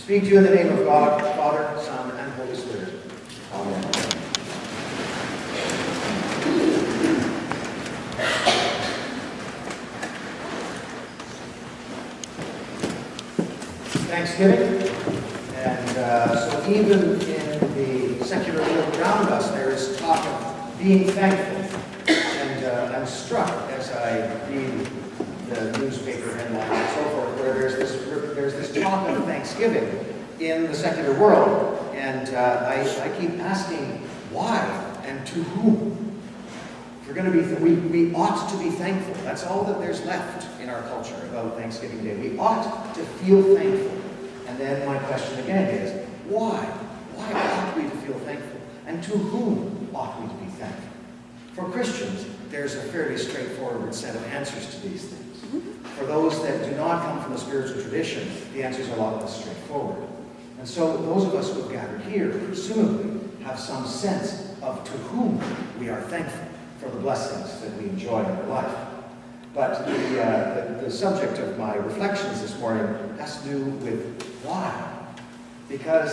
speak to you in the name of God, Father, Son, and Holy Spirit. Amen. Thanksgiving. And so even in the secular world around us, there is talk of being thankful. And I'm struck as I read the newspaper headlines and so forth, where there's this talk of Thanksgiving in the secular world. And I keep asking, why and to whom? If we're going to be, we ought to be thankful. That's all that there's left in our culture about Thanksgiving Day. We ought to feel thankful. And then my question again is, why? Why ought we to feel thankful? And to whom ought we to be thankful? For Christians, there's a fairly straightforward set of answers to these things. For those that do not come from the spiritual tradition, the answers are a lot less straightforward. And so those of us who have gathered here, presumably, have some sense of to whom we are thankful for the blessings that we enjoy in our life. But the subject of my reflections this morning has to do with why. Because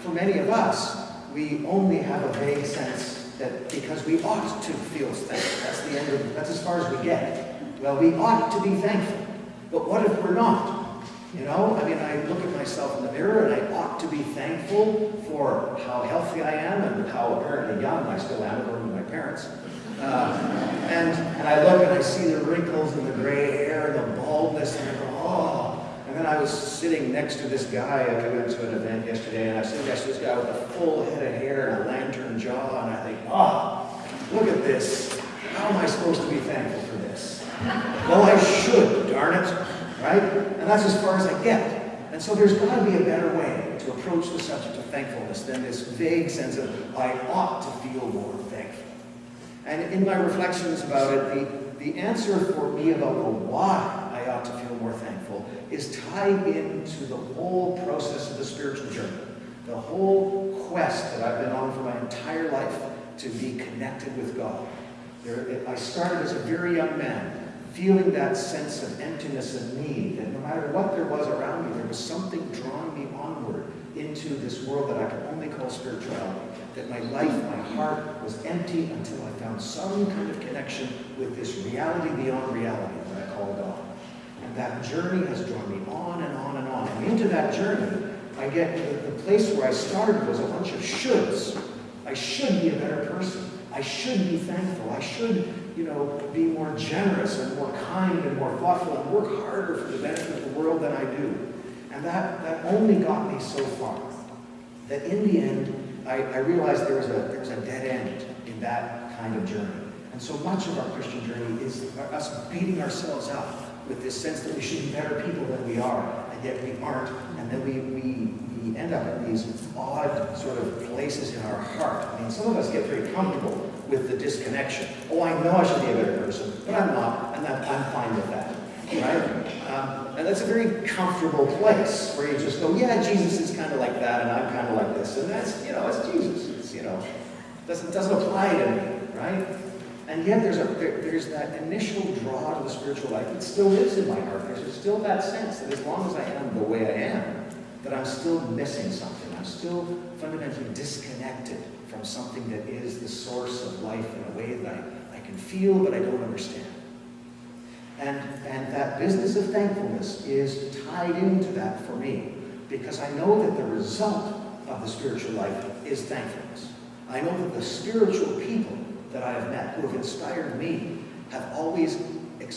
for many of us, we only have a vague sense that because we ought to feel thankful. That's the end of, that's as far as we get. Well, we ought to be thankful. But what if we're not? You know, I mean, I look at myself in the mirror and I ought to be thankful for how healthy I am and how apparently young I still am, according to my parents. And I look and I see the wrinkles and the gray hair and the baldness and I go, oh. And then I was sitting next to this guy, I went to an event yesterday, and I was sitting next to this guy with a full head of hair and a lantern jaw, and I think, oh, look at this. How am I supposed to be thankful for this? Well, I should, darn it, right? And that's as far as I get. And so there's got to be a better way to approach the subject of thankfulness than this vague sense of, I ought to feel more thankful. And in my reflections about it, the answer for me about the why I ought to feel more thankful is tied into the whole process of the spiritual journey, the whole quest that I've been on for my entire life to be connected with God. I started as a very young man, feeling that sense of emptiness and need, and no matter what there was around me, there was something drawing me onward into this world that I could only call spirituality. That my life, my heart was empty until I found some kind of connection with this reality beyond reality that I call God. And that journey has drawn me on and on and on. And into that journey, I get the place where I started was a bunch of shoulds. I should be a better person. I should be thankful. I should, be more generous and more kind and more thoughtful and work harder for the benefit of the world than I do. And that only got me so far. That in the end, I realized there was a dead end in that kind of journey. And so much of our Christian journey is us beating ourselves up with this sense that we should be better people than we are, and yet we aren't. And then we end up in these odd sort of places in our heart. I mean, some of us get very comfortable with the disconnection. Oh, I know I should be a better person, but I'm not, and I'm fine with that, right? And that's a very comfortable place where you just go, yeah, Jesus is kind of like that, and I'm kind of like this, and that's, it's Jesus. It's, doesn't apply to me, right? And yet there's that initial draw to the spiritual life that still lives in my heart. There's still that sense that as long as I am the way I am, that I'm still missing something. I'm still fundamentally disconnected from something that is the source of life in a way that I can feel but I don't understand. And that business of thankfulness is tied into that for me, because I know that the result of the spiritual life is thankfulness. I know that the spiritual people that I have met who have inspired me have always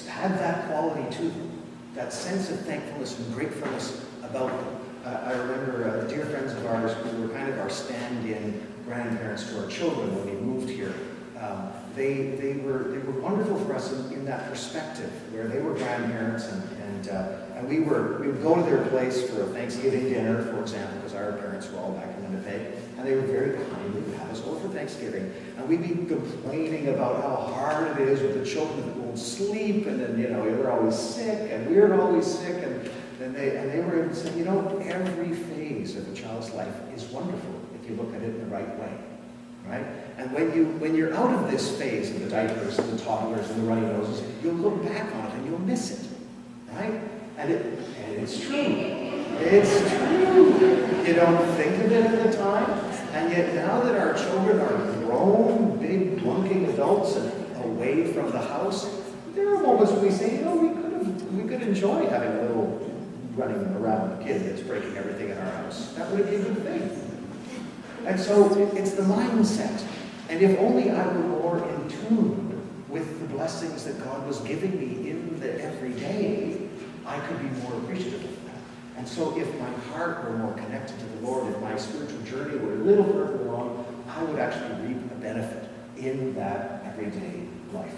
had that quality to them, that sense of thankfulness and gratefulness about them. I remember dear friends of ours who were kind of our stand-in grandparents to our children when we moved here. They were wonderful for us in that perspective, where they were grandparents and we would go to their place for a Thanksgiving dinner, for example, because our parents were all back in Winnipeg, and they were very kind. They would have us over for Thanksgiving, and we'd be complaining about how hard it is with the children that won't sleep, and then they're always sick, and we're always sick, and they were able to say, every phase of a child's life is wonderful if you look at it in the right way. Right? And when you're out of this phase of the diapers and the toddlers and the runny noses, you'll look back on it and you'll miss it. Right? And it's true. It's true. You don't think of it at the time. And yet now that our children are grown, big, blunking adults and away from the house, there are moments when we say, we could enjoy having a little running around kid that's breaking everything in our house. That would be a good thing. And so it's the mindset. And if only I were more in tune with the blessings that God was giving me in the everyday, I could be more appreciative of that. And so if my heart were more connected to the Lord, if my spiritual journey were a little further along, I would actually reap a benefit in that everyday life.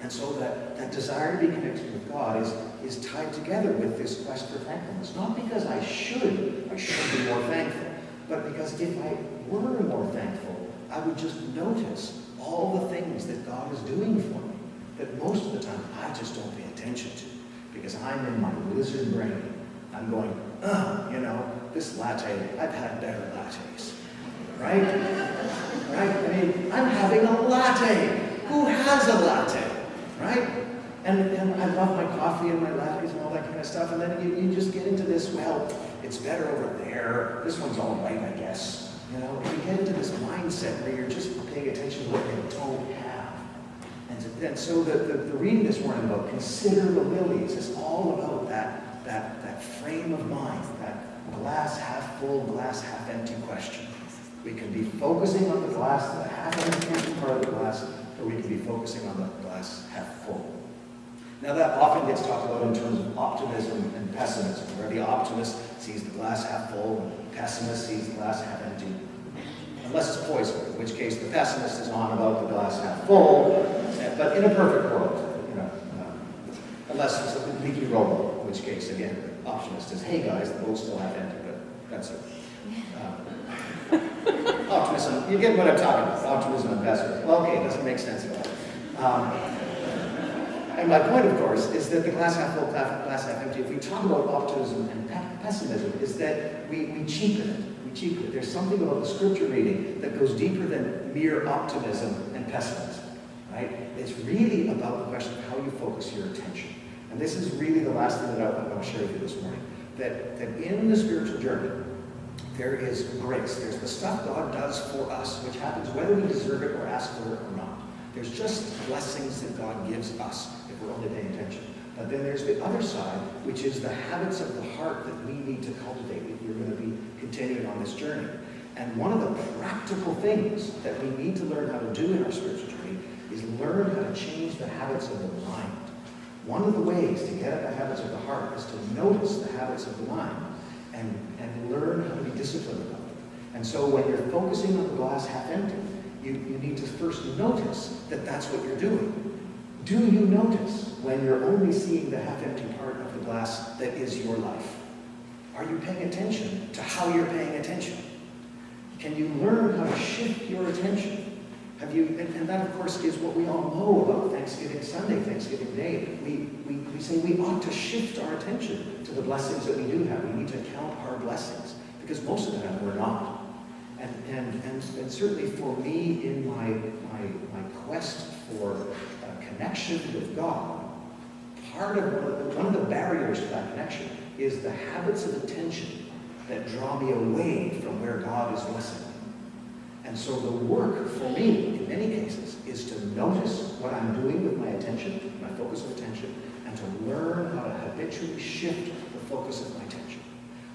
And so that desire to be connected with God is tied together with this quest for thankfulness. Not because I should be more thankful, but because if I were more thankful, I would just notice all the things that God is doing for me that most of the time I just don't pay attention to because I'm in my lizard brain. I'm going, this latte, I've had better lattes, right? Right? I mean, I'm having a latte. Who has a latte, right? And I love my coffee and my lattes and all that kind of stuff. And then you just get into this, well, it's better over there. This one's all right, I guess. You get into this mindset where you're just paying attention to what you don't have. And so the reading this morning about consider the lilies is all about that frame of mind, that glass half full, glass half empty question. We can be focusing on the glass, the half empty part of the glass, or we can be focusing on the glass half full. Now that often gets talked about in terms of optimism and pessimism, where the optimist sees the glass half full and the pessimist sees the glass half empty. Unless it's poison, in which case the pessimist is on about the glass half full, but in a perfect world, unless it's a leaky rowboat, in which case, again, the optimist is, hey guys, the boat's still half empty, but that's it. Optimism, you get what I'm talking about, optimism and pessimism. Well, okay, it doesn't make sense at all. And my point, of course, is that the glass half full, glass half empty, if we talk about optimism and pessimism, is that we cheapen it. There's something about the scripture reading that goes deeper than mere optimism and pessimism, right? It's really about the question of how you focus your attention. And this is really the last thing that I want to share with you this morning, that in the spiritual journey, there is grace. There's the stuff God does for us, which happens whether we deserve it or ask for it or not. There's just blessings that God gives us if we're only paying attention. But then there's the other side, which is the habits of the heart that we need to cultivate if we're going to be continuing on this journey. And one of the practical things that we need to learn how to do in our spiritual journey is learn how to change the habits of the mind. One of the ways to get at the habits of the heart is to notice the habits of the mind and learn how to be disciplined about them. And so when you're focusing on the glass half empty, you need to first notice that that's what you're doing. Do you notice when you're only seeing the half-empty part of the glass that is your life? Are you paying attention to how you're paying attention? Can you learn how to shift your attention? And that, of course, is what we all know about Thanksgiving Sunday, Thanksgiving Day. We say we ought to shift our attention to the blessings that we do have. We need to count our blessings, because most of the time we're not. And certainly for me in my quest for connection with God, part of one of the barriers to that connection is the habits of attention that draw me away from where God is blessing me. And so the work for me, in many cases, is to notice what I'm doing with my attention, my focus of attention, and to learn how to habitually shift the focus of my attention.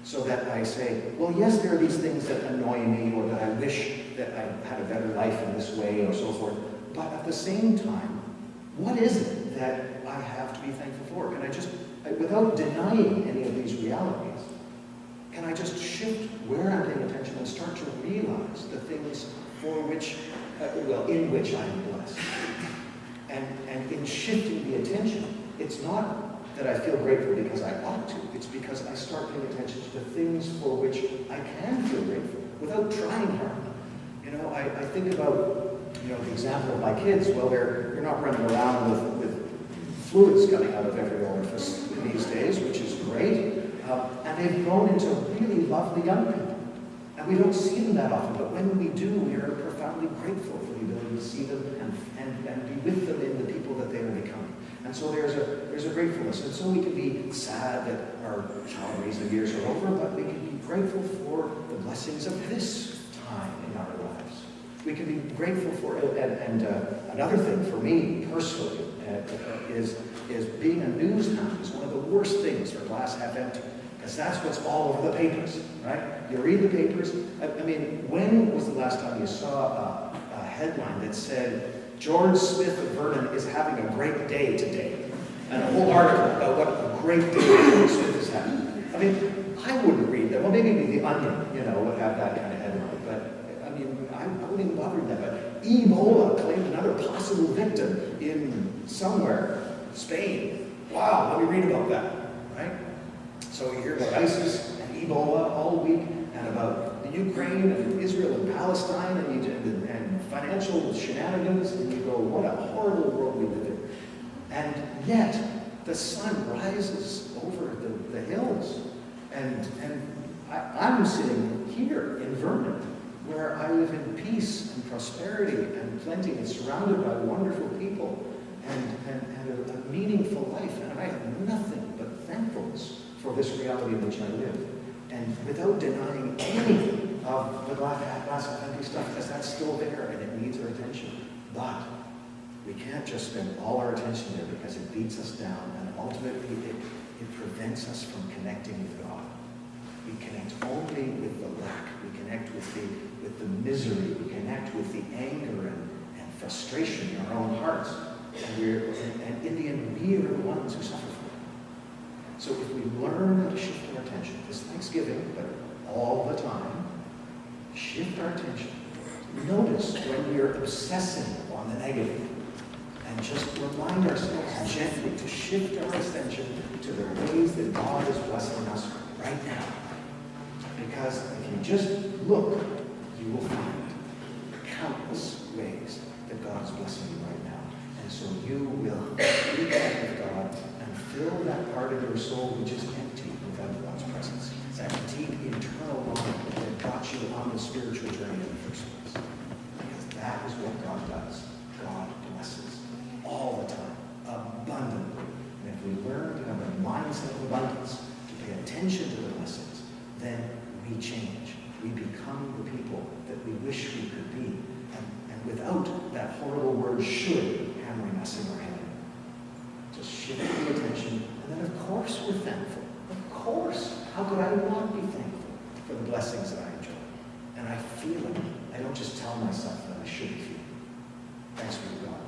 So that I say, well, yes, there are these things that annoy me, or that I wish that I had a better life in this way, or so forth. But at the same time, what is it that I have to be thankful for? Can I just, without denying any of these realities, can I just shift where I'm paying attention and start to realize the things for which, in which I am blessed? And in shifting the attention, it's not that I feel grateful because I ought to. It's because I start paying attention to the things for which I can feel grateful without trying hard. I think about, the example of my kids. Well, they're not running around with fluids coming out of every orifice these days, which is great. And they've grown into really lovely young people. And we don't see them that often, but when we do, we are profoundly grateful for the ability to see them and be with them in the people that they are becoming. And so there's a gratefulness. And so we can be sad that our child raising years are over, but we can be grateful for blessings of this time in our lives. We can be grateful for it. And another thing for me personally is being a news hound is one of the worst things for glass half empty, because that's what's all over the papers, right? You read the papers. I mean, when was the last time you saw a headline that said, George Smith of Vernon is having a great day today? And a whole article about what a great day George Smith is having. I mean, I wouldn't read that. Well, maybe The Onion, would have that kind of headline. But, I mean, I wouldn't even bother with that. But Ebola claimed another possible victim in somewhere, Spain. Wow, let me read about that, right? So you hear about ISIS and Ebola all week, and about the Ukraine and Israel and Palestine and financial shenanigans, and you go, what a horrible world we live in. And yet, the sun rises over the hills. And I'm sitting here in Vernon, where I live in peace and prosperity and plenty, and surrounded by wonderful people and a meaningful life. And I have nothing but thankfulness for this reality in which I live. And without denying any of the glass half empty stuff, because that's still there and it needs our attention. But we can't just spend all our attention there, because it beats us down, and ultimately it prevents us from connecting with God. We connect only with the lack. We connect with the misery. We connect with the anger and frustration in our own hearts. And in the end, we are the ones who suffer from it. So if we learn how to shift our attention, this Thanksgiving, but all the time, shift our attention. Notice when we are obsessing on the negative, and just remind ourselves gently to shift our attention to the ways that God is blessing us right now. Because if you just look, you will find countless ways that God is blessing you right now. And so you will reconnect with God and fill that part of your soul which is empty without God's presence. That deep internal longing that got you on the spiritual journey in the first place. Because that is what God does. God blesses all the time, abundantly. And if we learn to have a mindset of abundance, to pay attention to the blessings, then we change. We become the people that we wish we could be. And without that horrible word should hammering us in our head. Just shift the attention, and then of course we're thankful. Of course. How could I not be thankful for the blessings that I enjoy? And I feel it. I don't just tell myself that I should feel. Thanks be to God.